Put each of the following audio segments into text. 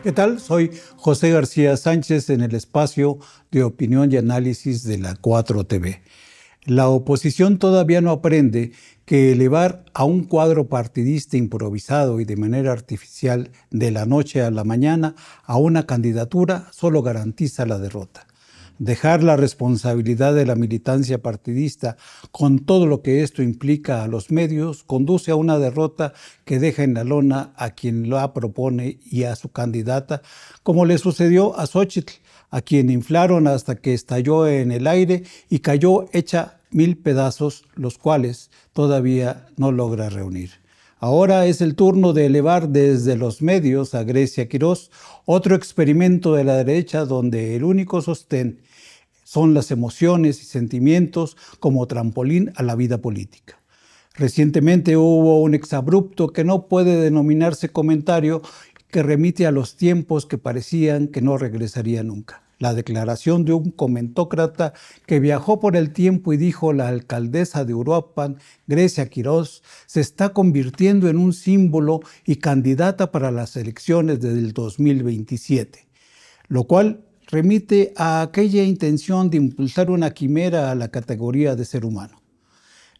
¿Qué tal? Soy José García Sánchez en el espacio de opinión y análisis de la 4TV. La oposición todavía no aprende que elevar a un cuadro partidista improvisado y de manera artificial de la noche a la mañana a una candidatura solo garantiza la derrota. Dejar la responsabilidad de la militancia partidista con todo lo que esto implica a los medios conduce a una derrota que deja en la lona a quien la propone y a su candidata, como le sucedió a Xóchitl, a quien inflaron hasta que estalló en el aire y cayó hecha 1000 pedazos, los cuales todavía no logra reunir. Ahora es el turno de elevar desde los medios a Grecia Quirós, otro experimento de la derecha donde el único sostén son las emociones y sentimientos como trampolín a la vida política. Recientemente hubo un exabrupto que no puede denominarse comentario que remite a los tiempos que parecían que no regresaría nunca. La declaración de un comentócrata que viajó por el tiempo y dijo: la alcaldesa de Uruapan, Grecia Quirós, se está convirtiendo en un símbolo y candidata para las elecciones del 2027, lo cual remite a aquella intención de impulsar una quimera a la categoría de ser humano.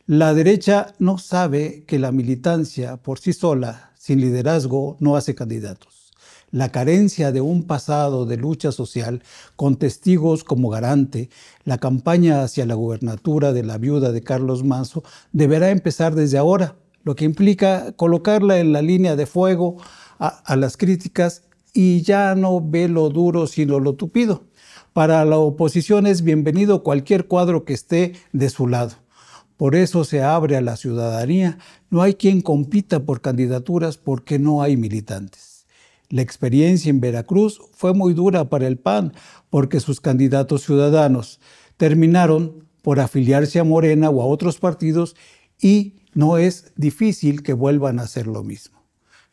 La derecha no sabe que la militancia por sí sola, sin liderazgo, no hace candidatos. La carencia de un pasado de lucha social, con testigos como garante, la campaña hacia la gubernatura de la viuda de Carlos Manso, deberá empezar desde ahora, lo que implica colocarla en la línea de fuego a las críticas y ya no ve lo duro sino lo tupido. Para la oposición es bienvenido cualquier cuadro que esté de su lado. Por eso se abre a la ciudadanía. No hay quien compita por candidaturas porque no hay militantes. La experiencia en Veracruz fue muy dura para el PAN porque sus candidatos ciudadanos terminaron por afiliarse a Morena o a otros partidos y no es difícil que vuelvan a hacer lo mismo.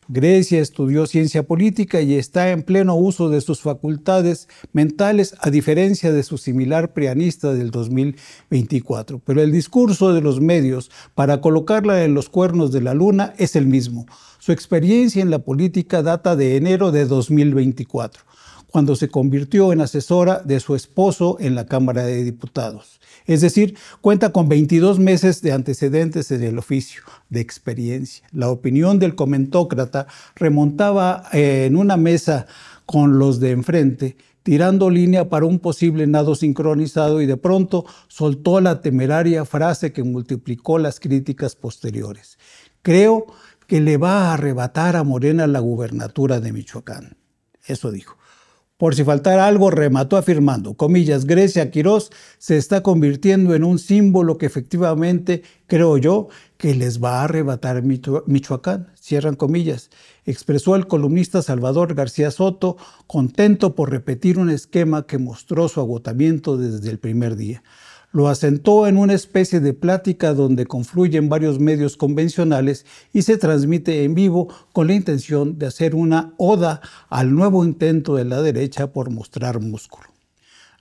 Grecia estudió ciencia política y está en pleno uso de sus facultades mentales, a diferencia de su similar prianista del 2024. Pero el discurso de los medios para colocarla en los cuernos de la luna es el mismo. Su experiencia en la política data de enero de 2024, cuando se convirtió en asesora de su esposo en la Cámara de Diputados. Es decir, cuenta con 22 meses de antecedentes en el oficio, de experiencia. La opinión del comentócrata remontaba en una mesa con los de enfrente, tirando línea para un posible nado sincronizado, y de pronto soltó la temeraria frase que multiplicó las críticas posteriores. Creo que le va a arrebatar a Morena la gubernatura de Michoacán. Eso dijo. Por si faltara algo, remató afirmando, comillas, Grecia Quirós se está convirtiendo en un símbolo que efectivamente, creo yo, que les va a arrebatar Michoacán, cierran comillas. Expresó el columnista Salvador García Soto, contento por repetir un esquema que mostró su agotamiento desde el primer día. Lo asentó en una especie de plática donde confluyen varios medios convencionales y se transmite en vivo con la intención de hacer una oda al nuevo intento de la derecha por mostrar músculo.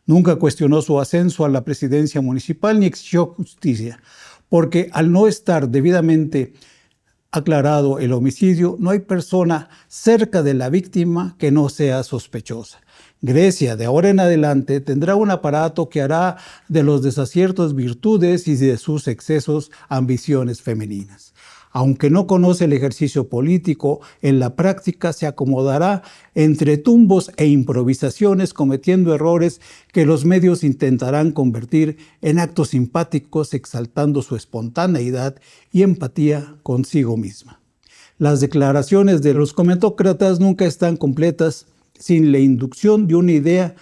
Nunca cuestionó su ascenso a la presidencia municipal ni exigió justicia, porque al no estar debidamente aclarado el homicidio, no hay persona cerca de la víctima que no sea sospechosa. Grecia, de ahora en adelante, tendrá un aparato que hará de los desaciertos virtudes y de sus excesos ambiciones femeninas. Aunque no conoce el ejercicio político, en la práctica se acomodará entre tumbos e improvisaciones, cometiendo errores que los medios intentarán convertir en actos simpáticos, exaltando su espontaneidad y empatía consigo misma. Las declaraciones de los comentócratas nunca están completas sin la inducción de una idea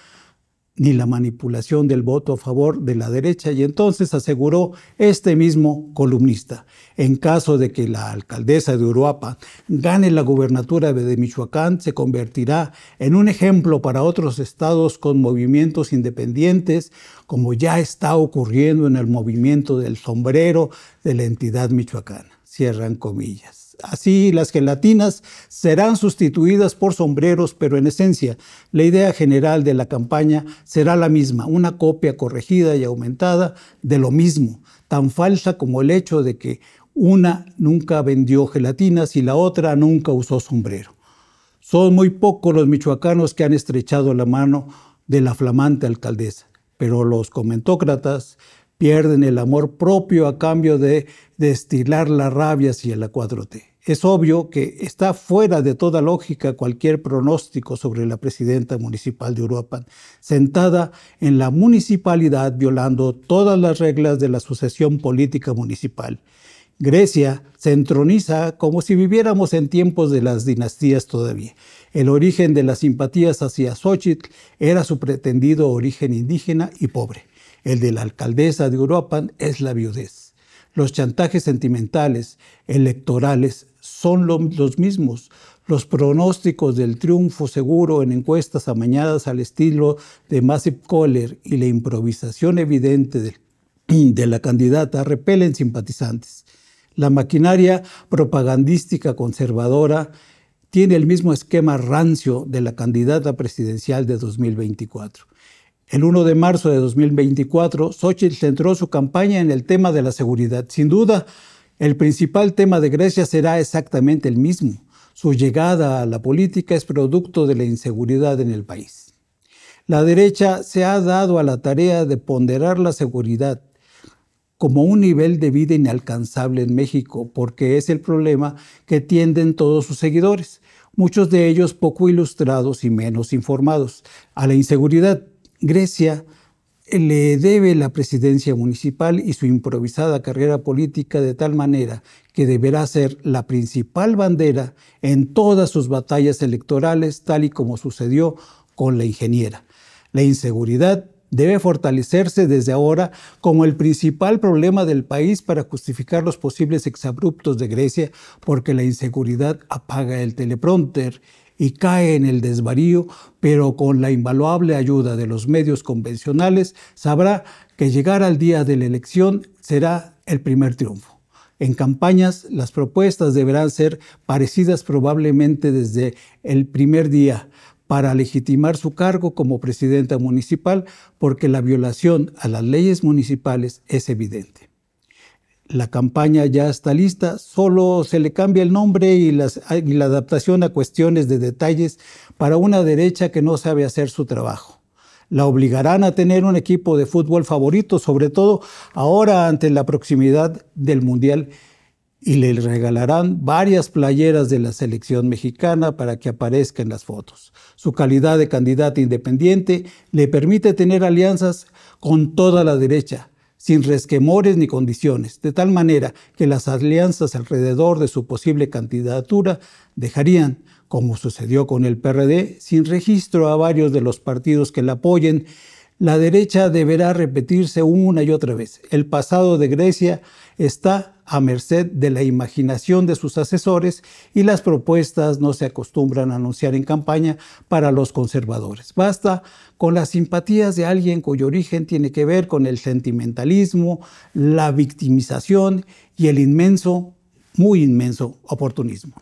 ni la manipulación del voto a favor de la derecha, y entonces aseguró este mismo columnista: en caso de que la alcaldesa de Uruapan gane la gubernatura de Michoacán, se convertirá en un ejemplo para otros estados con movimientos independientes, como ya está ocurriendo en el movimiento del sombrero de la entidad michoacana. cierran comillas. Así, las gelatinas serán sustituidas por sombreros, pero en esencia, la idea general de la campaña será la misma, una copia corregida y aumentada de lo mismo, tan falsa como el hecho de que una nunca vendió gelatinas y la otra nunca usó sombrero. Son muy pocos los michoacanos que han estrechado la mano de la flamante alcaldesa, pero los comentócratas pierden el amor propio a cambio de destilar la rabia hacia la 4T. Es obvio que está fuera de toda lógica cualquier pronóstico sobre la presidenta municipal de Uruapan, sentada en la municipalidad violando todas las reglas de la sucesión política municipal. Grecia se entroniza como si viviéramos en tiempos de las dinastías todavía. El origen de las simpatías hacia Xóchitl era su pretendido origen indígena y pobre. El de la alcaldesa de Uruapan es la viudez. Los chantajes sentimentales, electorales, son los mismos. Los pronósticos del triunfo seguro en encuestas amañadas al estilo de Massive Caller y la improvisación evidente de la candidata repelen simpatizantes. La maquinaria propagandística conservadora tiene el mismo esquema rancio de la candidata presidencial de 2024. El 1 de marzo de 2024, Xóchitl centró su campaña en el tema de la seguridad. Sin duda, el principal tema de Grecia será exactamente el mismo. Su llegada a la política es producto de la inseguridad en el país. La derecha se ha dado a la tarea de ponderar la seguridad como un nivel de vida inalcanzable en México, porque es el problema que tienden todos sus seguidores, muchos de ellos poco ilustrados y menos informados, a la inseguridad. Grecia le debe la presidencia municipal y su improvisada carrera política de tal manera que deberá ser la principal bandera en todas sus batallas electorales, tal y como sucedió con la ingeniera. La inseguridad debe fortalecerse desde ahora como el principal problema del país para justificar los posibles exabruptos de Grecia, porque la inseguridad apaga el teleprompter y cae en el desvarío, pero con la invaluable ayuda de los medios convencionales sabrá que llegar al día de la elección será el primer triunfo. En campañas, las propuestas deberán ser parecidas probablemente desde el primer día para legitimar su cargo como presidenta municipal, porque la violación a las leyes municipales es evidente. La campaña ya está lista, solo se le cambia el nombre y la adaptación a cuestiones de detalles para una derecha que no sabe hacer su trabajo. La obligarán a tener un equipo de fútbol favorito, sobre todo ahora ante la proximidad del Mundial, y le regalarán varias playeras de la selección mexicana para que aparezca en las fotos. Su calidad de candidata independiente le permite tener alianzas con toda la derecha, sin resquemores ni condiciones, de tal manera que las alianzas alrededor de su posible candidatura dejarían, como sucedió con el PRD, sin registro a varios de los partidos que la apoyen. La derecha deberá repetirse una y otra vez. El pasado de Grecia está a merced de la imaginación de sus asesores y las propuestas no se acostumbran a anunciar en campaña para los conservadores. Basta con las simpatías de alguien cuyo origen tiene que ver con el sentimentalismo, la victimización y el inmenso, muy inmenso oportunismo.